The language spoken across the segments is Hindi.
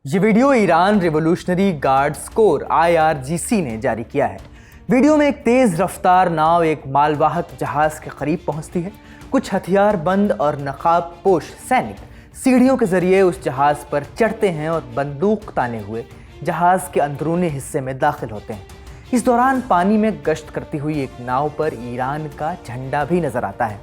ये video Iran revolutionary guards core IRGC ने जारी किया है। वीडियो में एक तेज रफ्तार नाव एक मालवाहक जहाज के करीब पहुंचती है। कुछ हथियार बंद और नकाब पोश सैनिक सीढ़ियों के जरिए उस जहाज पर चढ़ते हैं और बंदूक ताने हुए जहाज के अंदरूनी हिस्से में दाखिल होते हैं। इस दौरान पानी में गश्त करती हुई एक नाव पर ईरान का झंडा भी नजर आता है।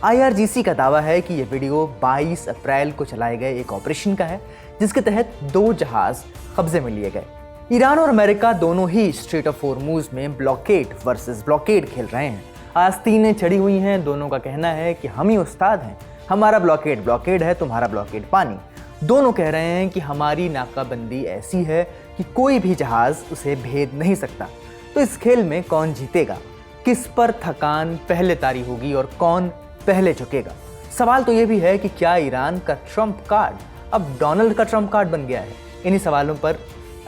IRGC का दावा है कि यह वीडियो 22 अप्रैल को चलाए गए एक ऑपरेशन का है, जिसके तहत 2 जहाज कब्जे में लिए गए। ईरान और अमेरिका दोनों ही स्ट्रेट ऑफ होर्मुज में ब्लॉकेड वर्सेस ब्लॉकेड खेल रहे हैं। आस्तीनें चढ़ी हुई हैं। दोनों का कहना है कि हम ही उस्ताद हैं, हमारा ब्लॉकेड ब्लॉकेड है, तुम्हारा ब्लॉकेड पानी। दोनों कह रहे हैं कि हमारी नाकाबंदी ऐसी है कि कोई भी जहाज उसे भेद नहीं सकता। तो इस खेल में कौन जीतेगा? किस पर थकान पहले तारी होगी और कौन पहले झुकेगा? सवाल तो ये भी है कि क्या ईरान का ट्रम्प कार्ड अब डोनाल्ड का ट्रम्प कार्ड बन गया है? इन्हीं सवालों पर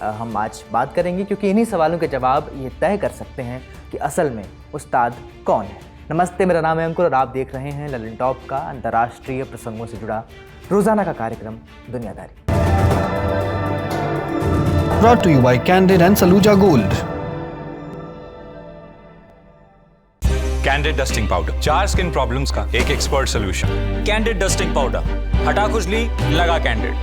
हम आज बात करेंगे, क्योंकि इन्हीं सवालों के जवाब ये तय कर सकते हैं कि असल में उस्ताद कौन है। नमस्ते, मेरा नाम है अंकुर और आप देख रहे हैं ललन टॉप का अंतर्राष्ट्रीय प्रसंगों से जुड़ा रोजाना का कार्यक्रम दुनियादारी। Brought to you by Candid and Saluja Gold. Candid dusting powder, 4 skin problems का एक expert solution. Candid dusting powder, हटा खुजली, लगा कैंडिड।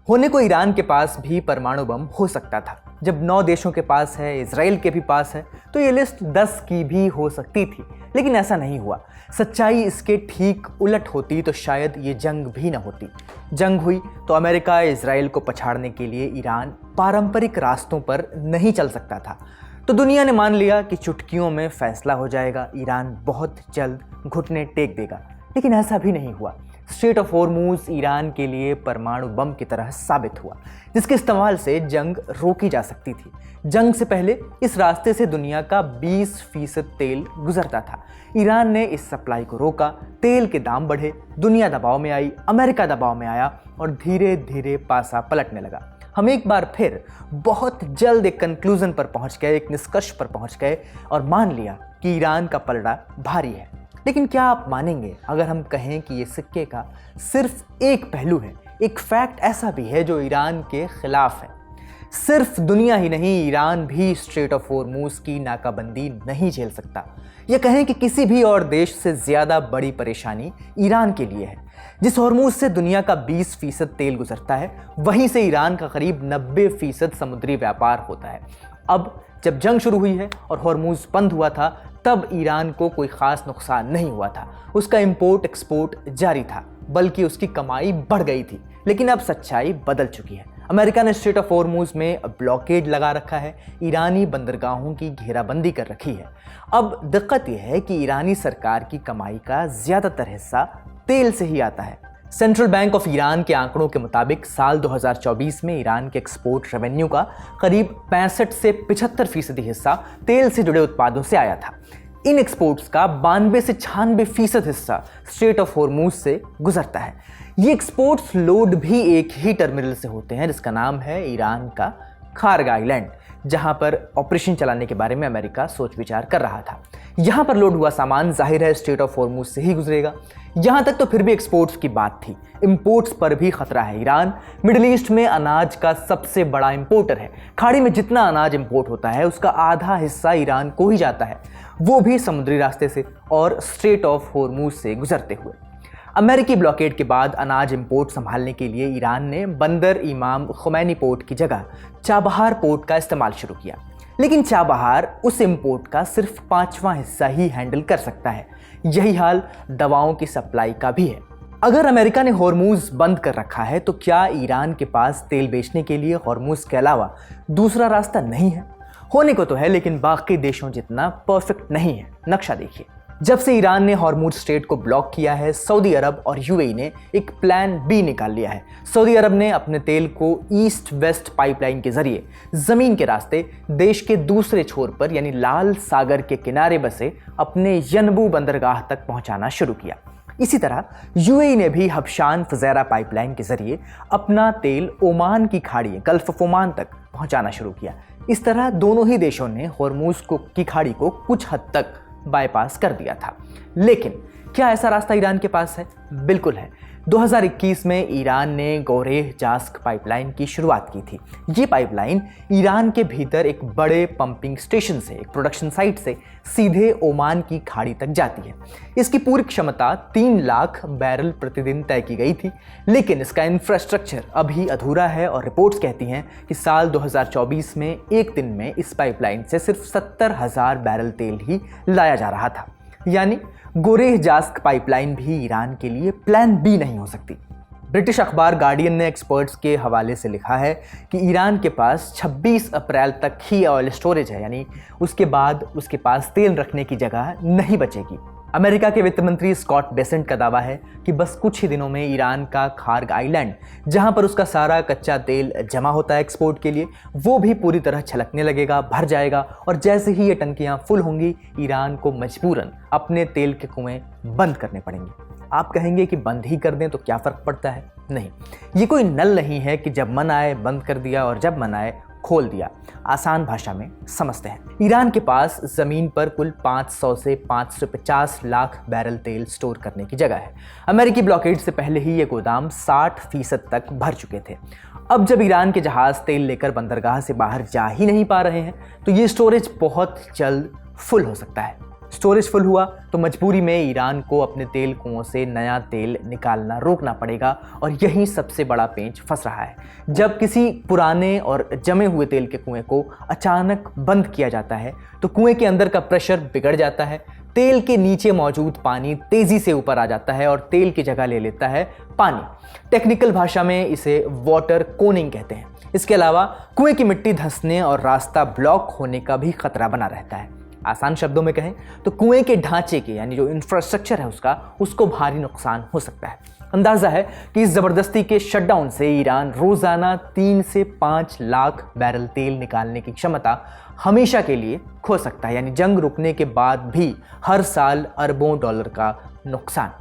होने को ईरान के पास भी परमाणु बम हो सकता था। जब 9 देशों के पास है, इजराइल के भी पास है, तो ये लिस्ट 10 की भी हो सकती थी, लेकिन ऐसा नहीं हुआ। सच्चाई इसके ठीक उलट होती तो शायद ये जंग भी न होती। जंग हुई तो अमेरिका इजराइल को पछाड़ने के लिए ईरान पारंपरिक रास्तों पर नहीं चल सकता था। तो दुनिया ने मान लिया कि चुटकियों में फैसला हो जाएगा, ईरान बहुत जल्द घुटने टेक देगा। लेकिन ऐसा भी नहीं हुआ। स्ट्रेट ऑफ होर्मुज ईरान के लिए परमाणु बम की तरह साबित हुआ, जिसके इस्तेमाल से जंग रोकी जा सकती थी। जंग से पहले इस रास्ते से दुनिया का 20% तेल गुजरता था। ईरान ने इस सप्लाई को रोका, तेल के दाम बढ़े, दुनिया दबाव में आई, अमेरिका दबाव में आया और धीरे धीरे पासा पलटने लगा। हम एक बार फिर बहुत जल्द एक कंक्लूजन पर पहुंच गए, एक निष्कर्ष पर पहुंच गए और मान लिया कि ईरान का पलड़ा भारी है। लेकिन क्या आप मानेंगे अगर हम कहें कि ये सिक्के का सिर्फ एक पहलू है? एक फैक्ट ऐसा भी है जो ईरान के खिलाफ है। सिर्फ दुनिया ही नहीं, ईरान भी स्ट्रेट ऑफ होर्मुज की नाकाबंदी नहीं झेल सकता। यह कहें कि किसी भी और देश से ज्यादा बड़ी परेशानी ईरान के लिए है। जिस होर्मुज से दुनिया का 20% तेल गुजरता है, वहीं से ईरान का करीब 90% समुद्री व्यापार होता है। अब जब जंग शुरू हुई है और होर्मुज बंद हुआ था, तब ईरान को कोई खास नुकसान नहीं हुआ था। उसका इंपोर्ट एक्सपोर्ट जारी था, बल्कि उसकी कमाई बढ़ गई थी। लेकिन अब सच्चाई बदल चुकी है। अमेरिका ने स्ट्रेट ऑफ होर्मुज में ब्लॉकेड लगा रखा है, ईरानी बंदरगाहों की घेराबंदी कर रखी है। अब दिक्कत यह है कि ईरानी सरकार की कमाई का ज्यादातर हिस्सा तेल से ही आता है। सेंट्रल बैंक ऑफ ईरान के आंकड़ों के मुताबिक साल 2024 में ईरान के एक्सपोर्ट रेवेन्यू का करीब 65 से 75% हिस्सा तेल से जुड़े उत्पादों से आया था। इन एक्सपोर्ट्स का 92 से 96% हिस्सा स्ट्रेट ऑफ होर्मुज से गुजरता है। ये एक्सपोर्ट्स लोड भी एक ही टर्मिनल से होते हैं, जिसका नाम है ईरान का खार्ग आइलैंड, जहां पर ऑपरेशन चलाने के बारे में अमेरिका सोच विचार कर रहा था। यहां पर लोड हुआ सामान जाहिर है स्ट्रेट ऑफ होर्मुज से ही गुजरेगा। यहां तक तो फिर भी एक्सपोर्ट्स की बात थी, इंपोर्ट्स पर भी खतरा है। ईरान मिडिल ईस्ट में अनाज का सबसे बड़ा इंपोर्टर है। खाड़ी में जितना अनाज इंपोर्ट होता है, उसका आधा हिस्सा ईरान को ही जाता है, वो भी समुद्री रास्ते से और स्ट्रेट ऑफ होर्मुज से गुजरते हुए। अमेरिकी ब्लॉकेड के बाद अनाज इंपोर्ट संभालने के लिए ईरान ने बंदर इमाम खुमैनी पोर्ट की जगह चाबहार पोर्ट का इस्तेमाल शुरू किया। लेकिन चाबहार उस इंपोर्ट का सिर्फ 5वां हिस्सा ही हैंडल कर सकता है। यही हाल दवाओं की सप्लाई का भी है। अगर अमेरिका ने होर्मुज बंद कर रखा है, तो क्या ईरान के पास तेल बेचने के लिए होर्मुज के अलावा दूसरा रास्ता नहीं है? होने को तो है, लेकिन बाकी देशों जितना परफेक्ट नहीं है। नक्शा देखिए। जब से ईरान ने हॉर्मुज स्ट्रेट को ब्लॉक किया है, सऊदी अरब और यूएई ने एक प्लान बी निकाल लिया है। सऊदी अरब ने अपने तेल को ईस्ट वेस्ट पाइपलाइन के जरिए जमीन के रास्ते देश के दूसरे छोर पर यानी लाल सागर के किनारे बसे अपने यनबू बंदरगाह तक पहुंचाना शुरू किया। इसी तरह यूएई ने भी हबशान फुजैरा पाइपलाइन के जरिए अपना तेल ओमान की खाड़ी गल्फ ऑफ ओमान तक पहुंचाना शुरू किया। इस तरह दोनों ही देशों ने होर्मुज की खाड़ी को कुछ हद तक बाईपास कर दिया था। लेकिन क्या ऐसा रास्ता ईरान के पास है? बिल्कुल है। 2021 में ईरान ने गोरेह जास्क पाइपलाइन की शुरुआत की थी। ये पाइपलाइन ईरान के भीतर एक बड़े पंपिंग स्टेशन से, एक प्रोडक्शन साइट से सीधे ओमान की खाड़ी तक जाती है। इसकी पूरी क्षमता 3 लाख बैरल प्रतिदिन तय की गई थी, लेकिन इसका इंफ्रास्ट्रक्चर अभी अधूरा है और रिपोर्ट्स कहती हैं कि साल 2024 में एक दिन में इस पाइपलाइन से सिर्फ 70,000 बैरल तेल ही लाया जा रहा था। यानी गोरेह जास्क पाइपलाइन भी ईरान के लिए प्लान बी नहीं हो सकती। ब्रिटिश अखबार गार्डियन ने एक्सपर्ट्स के हवाले से लिखा है कि ईरान के पास 26 अप्रैल तक ही ऑयल स्टोरेज है, यानी उसके बाद उसके पास तेल रखने की जगह नहीं बचेगी। अमेरिका के वित्त मंत्री स्कॉट बेसेंट का दावा है कि बस कुछ ही दिनों में ईरान का खार्ग आइलैंड, जहां पर उसका सारा कच्चा तेल जमा होता है एक्सपोर्ट के लिए, वो भी पूरी तरह छलकने लगेगा, भर जाएगा और जैसे ही ये टंकियां फुल होंगी, ईरान को मजबूरन अपने तेल के कुएं बंद करने पड़ेंगे। आप कहेंगे कि बंद ही कर दें तो क्या फ़र्क पड़ता है? नहीं, ये कोई नल नहीं है कि जब मन आए बंद कर दिया और जब मन आए खोल दिया। आसान भाषा में समझते हैं। ईरान के पास ज़मीन पर कुल 500 से 550 लाख बैरल तेल स्टोर करने की जगह है। अमेरिकी ब्लॉकेड से पहले ही ये गोदाम 60% तक भर चुके थे। अब जब ईरान के जहाज़ तेल लेकर बंदरगाह से बाहर जा ही नहीं पा रहे हैं, तो ये स्टोरेज बहुत जल्द फुल हो सकता है। स्टोरेज फुल हुआ तो मजबूरी में ईरान को अपने तेल कुओं से नया तेल निकालना रोकना पड़ेगा और यही सबसे बड़ा पेंच फंस रहा है। जब किसी पुराने और जमे हुए तेल के कुएं को अचानक बंद किया जाता है तो कुएं के अंदर का प्रेशर बिगड़ जाता है, तेल के नीचे मौजूद पानी तेज़ी से ऊपर आ जाता है और तेल की जगह ले लेता है पानी। टेक्निकल भाषा में इसे वाटर कोनिंग कहते हैं। इसके अलावा कुएं की मिट्टी धंसने और रास्ता ब्लॉक होने का भी खतरा बना रहता है। आसान शब्दों में कहें तो कुएं के ढांचे के, यानी जो इंफ्रास्ट्रक्चर है उसको भारी नुकसान हो सकता है। अंदाज़ा है कि इस ज़बरदस्ती के शटडाउन से ईरान रोज़ाना 3 से 5 लाख बैरल तेल निकालने की क्षमता हमेशा के लिए खो सकता है, यानी जंग रुकने के बाद भी हर साल अरबों डॉलर का नुकसान।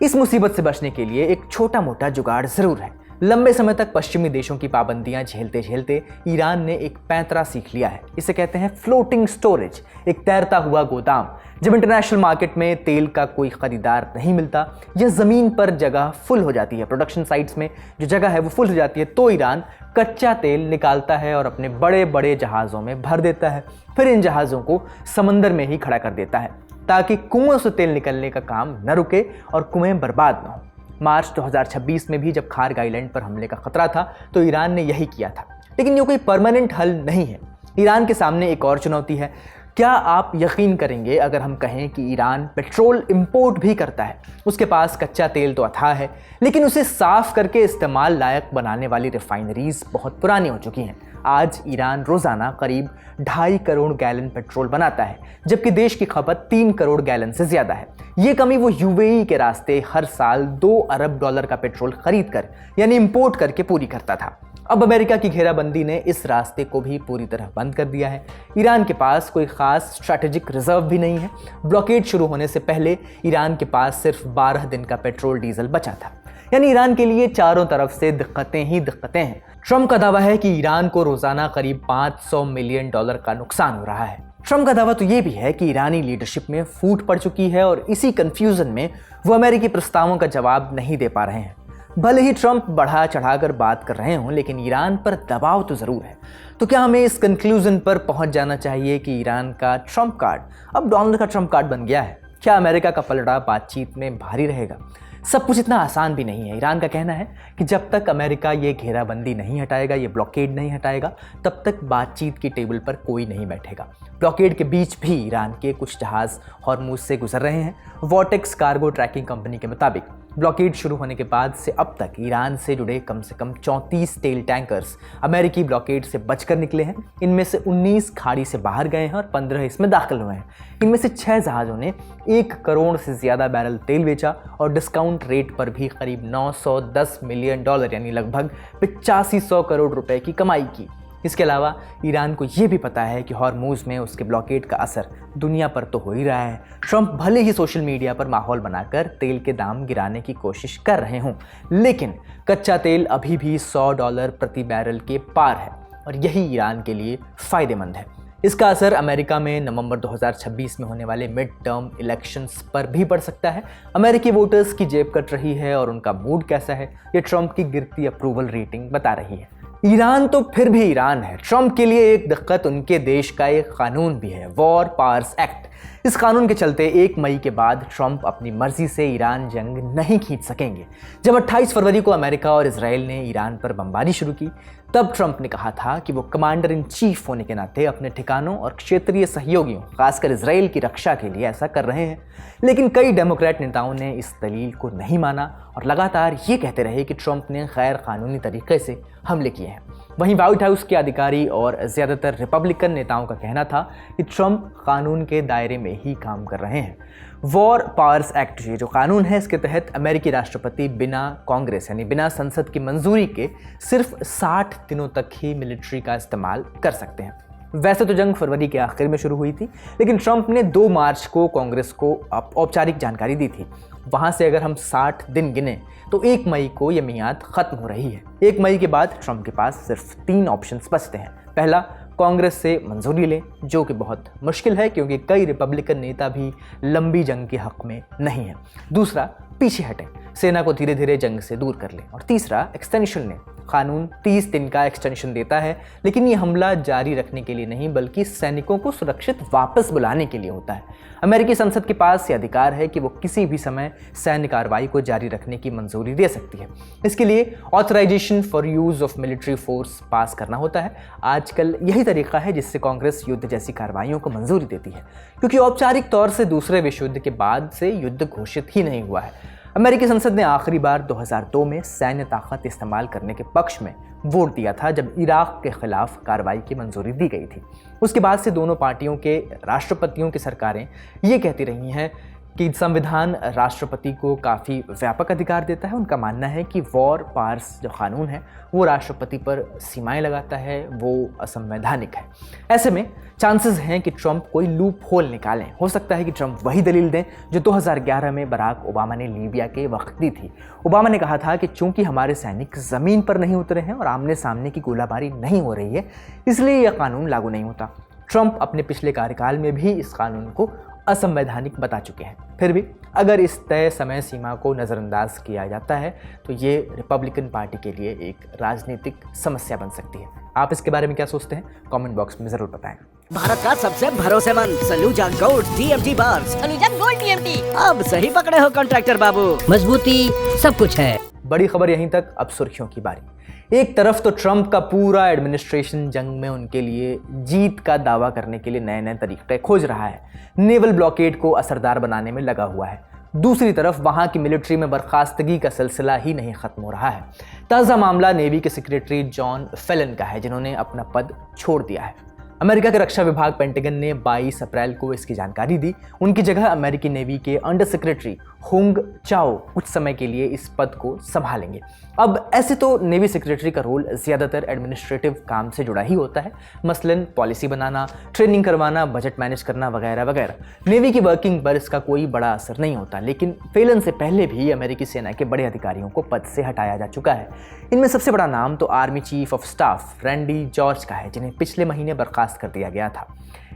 इस मुसीबत से बचने के लिए एक छोटा मोटा जुगाड़ ज़रूर है। लंबे समय तक पश्चिमी देशों की पाबंदियां झेलते झेलते ईरान ने एक पैंतरा सीख लिया है। इसे कहते हैं फ्लोटिंग स्टोरेज, एक तैरता हुआ गोदाम। जब इंटरनेशनल मार्केट में तेल का कोई खरीदार नहीं मिलता या ज़मीन पर जगह फुल हो जाती है, प्रोडक्शन साइट्स में जो जगह है वो फुल हो जाती है, तो ईरान कच्चा तेल निकालता है और अपने बड़े बड़े जहाज़ों में भर देता है। फिर इन जहाज़ों को समंदर में ही खड़ा कर देता है ताकि कुएं से तेल निकलने का काम न रुके और कुएं बर्बाद न हो। मार्च 2026 में भी जब खार्ग आइलैंड पर हमले का खतरा था तो ईरान ने यही किया था, लेकिन ये कोई परमानेंट हल नहीं है। ईरान के सामने एक और चुनौती है। क्या आप यकीन करेंगे अगर हम कहें कि ईरान पेट्रोल इंपोर्ट भी करता है? उसके पास कच्चा तेल तो अथाह है, लेकिन उसे साफ करके इस्तेमाल लायक बनाने वाली रिफाइनरीज बहुत पुरानी हो चुकी हैं। आज ईरान रोज़ाना करीब 2.5 करोड़ गैलन पेट्रोल बनाता है, जबकि देश की खपत 3 करोड़ गैलन से ज़्यादा है। ये कमी वो यूएई के रास्ते हर साल 2 अरब डॉलर का पेट्रोल खरीद कर, यानी इंपोर्ट करके पूरी करता था। अब अमेरिका की घेराबंदी ने इस रास्ते को भी पूरी तरह बंद कर दिया है। ईरान के पास कोई ख़ास स्ट्रैटेजिक रिजर्व भी नहीं है। ब्लॉकेड शुरू होने से पहले ईरान के पास सिर्फ 12 दिन का पेट्रोल डीजल बचा था, यानी ईरान के लिए चारों तरफ से दिक्कतें ही दिक्कतें हैं। ट्रंप का दावा है कि ईरान को रोज़ाना करीब $500 मिलियन का नुकसान हो रहा है। ट्रंप का दावा तो ये भी है कि ईरानी लीडरशिप में फूट पड़ चुकी है और इसी कंफ्यूजन में वो अमेरिकी प्रस्तावों का जवाब नहीं दे पा रहे हैं। भले ही ट्रंप बढ़ा चढ़ाकर बात कर रहे हों, लेकिन ईरान पर दबाव तो ज़रूर है। तो क्या हमें इस कंक्लूजन पर पहुंच जाना चाहिए कि ईरान का ट्रंप कार्ड अब डोनाल्ड का ट्रंप कार्ड बन गया है? क्या अमेरिका का पलड़ा बातचीत में भारी रहेगा? सब कुछ इतना आसान भी नहीं है। ईरान का कहना है कि जब तक अमेरिका ये घेराबंदी नहीं हटाएगा, ये ब्लॉकेड नहीं हटाएगा, तब तक बातचीत की टेबल पर कोई नहीं बैठेगा। ब्लॉकेड के बीच भी ईरान के कुछ जहाज़ हॉर्मुज से गुजर रहे हैं। वॉटेक्स कार्गो ट्रैकिंग कंपनी के मुताबिक ब्लॉकेड शुरू होने के बाद से अब तक ईरान से जुड़े कम से कम 34 तेल टैंकर्स अमेरिकी ब्लॉकेड से बचकर निकले हैं। इनमें से 19 खाड़ी से बाहर गए हैं और 15 इसमें दाखिल हुए हैं। इनमें से 6 जहाज़ों ने 1 करोड़ से ज़्यादा बैरल तेल बेचा और डिस्काउंट रेट पर भी करीब $910 मिलियन यानी लगभग 8500 करोड़ रुपए की कमाई की। इसके अलावा ईरान को ये भी पता है कि हॉर्मुज में उसके ब्लॉकेड का असर दुनिया पर तो हो ही रहा है। ट्रंप भले ही सोशल मीडिया पर माहौल बनाकर तेल के दाम गिराने की कोशिश कर रहे हों, लेकिन कच्चा तेल अभी भी $100 प्रति बैरल के पार है और यही ईरान के लिए फ़ायदेमंद है। इसका असर अमेरिका में नवंबर 2026 में होने वाले मिड टर्म इलेक्शंस पर भी पड़ सकता है। अमेरिकी वोटर्स की जेब कट रही है और उनका मूड कैसा है, ये ट्रंप की गिरती अप्रूवल रेटिंग बता रही है। ईरान तो फिर भी ईरान है। ट्रंप के लिए एक दिक्कत उनके देश का एक कानून भी है, वॉर पावर्स एक्ट। इस कानून के चलते 1 मई के बाद ट्रंप अपनी मर्जी से ईरान जंग नहीं खींच सकेंगे। जब 28 फरवरी को अमेरिका और इजराइल ने ईरान पर बमबारी शुरू की, तब ट्रंप ने कहा था कि वो कमांडर इन चीफ होने के नाते अपने ठिकानों और क्षेत्रीय सहयोगियों, खासकर इजराइल की रक्षा के लिए ऐसा कर रहे हैं। लेकिन कई डेमोक्रेट नेताओं ने इस दलील को नहीं माना और लगातार ये कहते रहे कि ट्रंप ने गैर कानूनी तरीके से हमले किए हैं। वहीं व्हाइट हाउस के अधिकारी और ज़्यादातर रिपब्लिकन नेताओं का कहना था कि ट्रंप कानून के दायरे में ही काम कर रहे हैं। वॉर पावर्स एक्ट, ये जो कानून है, इसके तहत अमेरिकी राष्ट्रपति बिना कांग्रेस यानी बिना संसद की मंजूरी के सिर्फ 60 दिनों तक ही मिलिट्री का इस्तेमाल कर सकते हैं। वैसे तो जंग फरवरी के आखिर में शुरू हुई थी, लेकिन ट्रंप ने 2 मार्च को कांग्रेस को औपचारिक जानकारी दी थी। वहाँ से अगर हम 60 दिन गिने तो 1 मई को यह मियाद खत्म हो रही है। 1 मई के बाद ट्रंप के पास सिर्फ 3 ऑप्शंस बचते हैं। पहला, कांग्रेस से मंजूरी लें, जो कि बहुत मुश्किल है क्योंकि कई रिपब्लिकन नेता भी लंबी जंग के हक में नहीं हैं। दूसरा, पीछे हटें, सेना को धीरे धीरे जंग से दूर कर लें। और तीसरा, एक्सटेंशन लें। कानून 30 दिन का एक्सटेंशन देता है, लेकिन ये हमला जारी रखने के लिए नहीं बल्कि सैनिकों को सुरक्षित वापस बुलाने के लिए होता है। अमेरिकी संसद के पास ये अधिकार है कि वो किसी भी समय सैन्य कार्रवाई को जारी रखने की मंजूरी दे सकती है। इसके लिए authorization for use of military force पास करना होता है। आजकल यही तरीका है जिससे कांग्रेस युद्ध जैसी कार्रवाइयों को मंजूरी देती है, क्योंकि औपचारिक तौर से दूसरे विश्व युद्ध के बाद से युद्ध घोषित ही नहीं हुआ है। अमेरिकी संसद ने आखिरी बार 2002 में सैन्य ताकत इस्तेमाल करने के पक्ष में वोट दिया था, जब इराक के खिलाफ कार्रवाई की मंजूरी दी गई थी। उसके बाद से दोनों पार्टियों के राष्ट्रपतियों की सरकारें ये कहती रही हैं कि संविधान राष्ट्रपति को काफ़ी व्यापक अधिकार देता है। उनका मानना है कि वॉर पावर्स जो कानून है वो राष्ट्रपति पर सीमाएं लगाता है, वो असंवैधानिक है। ऐसे में चांसेस हैं कि ट्रंप कोई लूप होल निकालें। हो सकता है कि ट्रंप वही दलील दें जो 2011 में बराक ओबामा ने लीबिया के वक्त दी थी। ओबामा ने कहा था कि चूंकि हमारे सैनिक ज़मीन पर नहीं उतरे हैं और आमने सामने की गोलाबारी नहीं हो रही है, इसलिए यह कानून लागू नहीं होता। ट्रंप अपने पिछले कार्यकाल में भी इस कानून को असंवैधानिक बता चुके हैं। फिर भी अगर इस तय समय सीमा को नज़रअंदाज किया जाता है तो ये रिपब्लिकन पार्टी के लिए एक राजनीतिक समस्या बन सकती है। आप इसके बारे में क्या सोचते हैं? कमेंट बॉक्स में ज़रूर बताएं। भारत का सबसे भरोसेमंद Saluja gold TMT bars. Saluja gold TMT। अब सही पकड़े हो कॉन्ट्रैक्टर बाबू, मजबूती सब कुछ है। बड़ी खबर यहीं तक, अब सुर्खियों की बारी। एक तरफ तो ट्रंप का पूरा एडमिनिस्ट्रेशन जंग में उनके लिए जीत का दावा करने के लिए नए नए तरीके खोज रहा है, नेवल ब्लॉकेड को असरदार बनाने में लगा हुआ है। दूसरी तरफ वहां की मिलिट्री में बर्खास्तगी का सिलसिला ही नहीं खत्म हो रहा है। ताज़ा मामला नेवी के सेक्रेटरी जॉन फेलन का है, जिन्होंने अपना पद छोड़ दिया है। अमेरिका के रक्षा विभाग पेंटागन ने 22 अप्रैल को इसकी जानकारी दी। उनकी जगह अमेरिकी नेवी के अंडर सेक्रेटरी होंग चाओ कुछ समय के लिए इस पद को संभालेंगे। अब ऐसे तो नेवी सेक्रेटरी का रोल ज़्यादातर एडमिनिस्ट्रेटिव काम से जुड़ा ही होता है, मसलन पॉलिसी बनाना, ट्रेनिंग करवाना, बजट मैनेज करना वगैरह वगैरह। नेवी की वर्किंग पर इसका कोई बड़ा असर नहीं होता, लेकिन फेलन से पहले भी अमेरिकी सेना के बड़े अधिकारियों को पद से हटाया जा चुका है। इनमें सबसे बड़ा नाम तो army chief of staff Randy George का है, जिन्हें पिछले महीने बर्खास्त कर दिया गया था।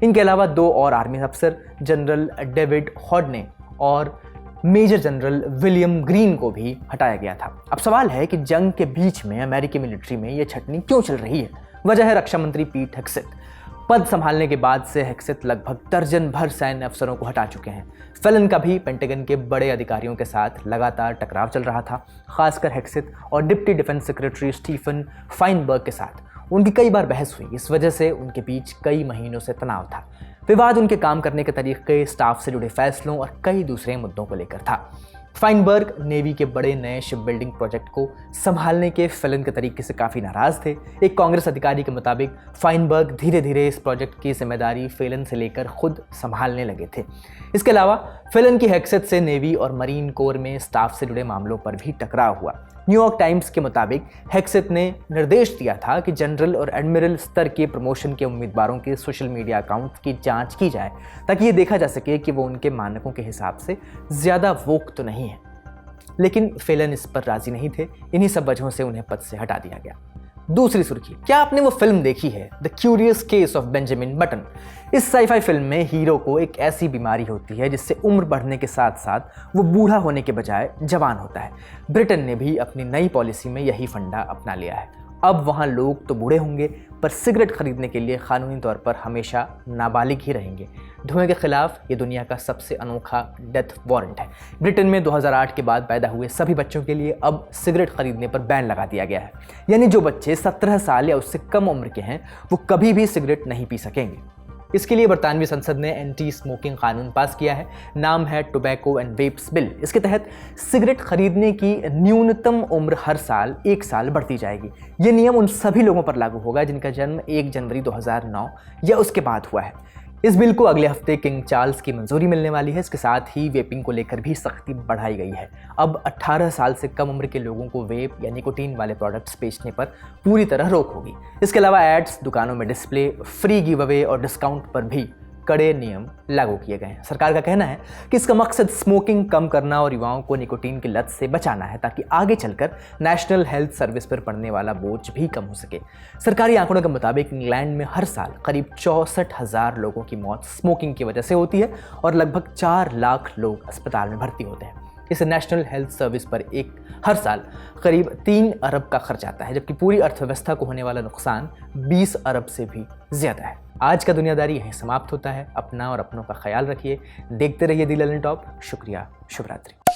इनके अलावा 2 और आर्मी अफसर, जनरल डेविड हॉडने और मेजर जनरल विलियम ग्रीन को भी हटाया गया था। अब सवाल है कि जंग के बीच में अमेरिकी मिलिट्री में यह छटनी क्यों चल रही है? वजह है रक्षा मंत्री पीट हेग्सेथ। पद संभालने के बाद से हेग्सेथ लगभग दर्जन भर सैन्य अफसरों को हटा चुके हैं। फेलन का भी पेंटागन के बड़े अधिकारियों के साथ लगातार टकराव चल रहा था, खासकर हेग्सेथ और डिप्टी डिफेंस सेक्रेटरी स्टीफन फाइनबर्ग के साथ उनकी कई बार बहस हुई। इस वजह से उनके बीच कई महीनों से तनाव था। विवाद उनके काम करने के तरीके, स्टाफ से जुड़े फैसलों और कई दूसरे मुद्दों को लेकर था। फाइनबर्ग नेवी के बड़े नए शिप बिल्डिंग प्रोजेक्ट को संभालने के फेलन के तरीके से काफ़ी नाराज़ थे। एक कांग्रेस अधिकारी के मुताबिक फाइनबर्ग धीरे धीरे इस प्रोजेक्ट की जिम्मेदारी फेलन से लेकर खुद संभालने लगे थे। इसके अलावा फेलन की हेग्सेथ से नेवी और मरीन कोर में स्टाफ से जुड़े मामलों पर भी टकराव हुआ। न्यूयॉर्क टाइम्स के मुताबिक हेग्सेथ ने निर्देश दिया था कि जनरल और एडमिरल स्तर के प्रमोशन के उम्मीदवारों के सोशल मीडिया अकाउंट की जांच की जाए, ताकि ये देखा जा सके कि वो उनके मानकों के हिसाब से ज़्यादा वोक तो नहीं है। लेकिन फेलन इस पर राजी नहीं थे। इन्हीं सब वजहों से उन्हें पद से हटा दिया गया। दूसरी सुर्खी, क्या आपने वो फिल्म देखी है the curious case of Benjamin button? इस साईफाई फिल्म में हीरो को एक ऐसी बीमारी होती है जिससे उम्र बढ़ने के साथ साथ वो बूढ़ा होने के बजाय जवान होता है। ब्रिटेन ने भी अपनी नई पॉलिसी में यही फंडा अपना लिया है। अब वहाँ लोग तो बूढ़े होंगे पर सिगरेट खरीदने के लिए कानूनी तौर पर हमेशा नाबालिग ही रहेंगे। धुएं के खिलाफ ये दुनिया का सबसे अनोखा डेथ वारंट है। ब्रिटेन में 2008 के बाद पैदा हुए सभी बच्चों के लिए अब सिगरेट खरीदने पर बैन लगा दिया गया है। यानी जो बच्चे 17 साल या उससे कम उम्र के हैं वो कभी भी सिगरेट नहीं पी सकेंगे। इसके लिए बरतानवी संसद ने एंटी स्मोकिंग कानून पास किया है। नाम है टोबैको एंड वेप्स बिल। इसके तहत सिगरेट खरीदने की न्यूनतम उम्र हर साल 1 साल बढ़ती जाएगी। ये नियम उन सभी लोगों पर लागू होगा जिनका जन्म 1 जनवरी 2009 या उसके बाद हुआ है। इस बिल को अगले हफ्ते किंग चार्ल्स की मंजूरी मिलने वाली है। इसके साथ ही वेपिंग को लेकर भी सख्ती बढ़ाई गई है। अब 18 साल से कम उम्र के लोगों को वेप या निकोटीन वाले प्रोडक्ट्स बेचने पर पूरी तरह रोक होगी। इसके अलावा एड्स, दुकानों में डिस्प्ले, फ्री गिव अवे और डिस्काउंट पर भी कड़े नियम लागू किए गए हैं। सरकार का कहना है कि इसका मकसद स्मोकिंग कम करना और युवाओं को निकोटीन की लत से बचाना है ताकि आगे चलकर नेशनल हेल्थ सर्विस पर पड़ने वाला बोझ भी कम हो सके। सरकारी आंकड़ों के मुताबिक इंग्लैंड में हर साल करीब 64,000 लोगों की मौत स्मोकिंग की वजह से होती है और लगभग 4 लाख लोग अस्पताल में भर्ती होते हैं। इस नेशनल हेल्थ सर्विस पर हर साल करीब 3 अरब का खर्च आता है, जबकि पूरी अर्थव्यवस्था को होने वाला नुकसान 20 अरब से भी ज्यादा है। आज का दुनियादारी यहीं समाप्त होता है। अपना और अपनों का ख्याल रखिए। देखते रहिए दी ललन टॉप। शुक्रिया। शुभ रात्रि।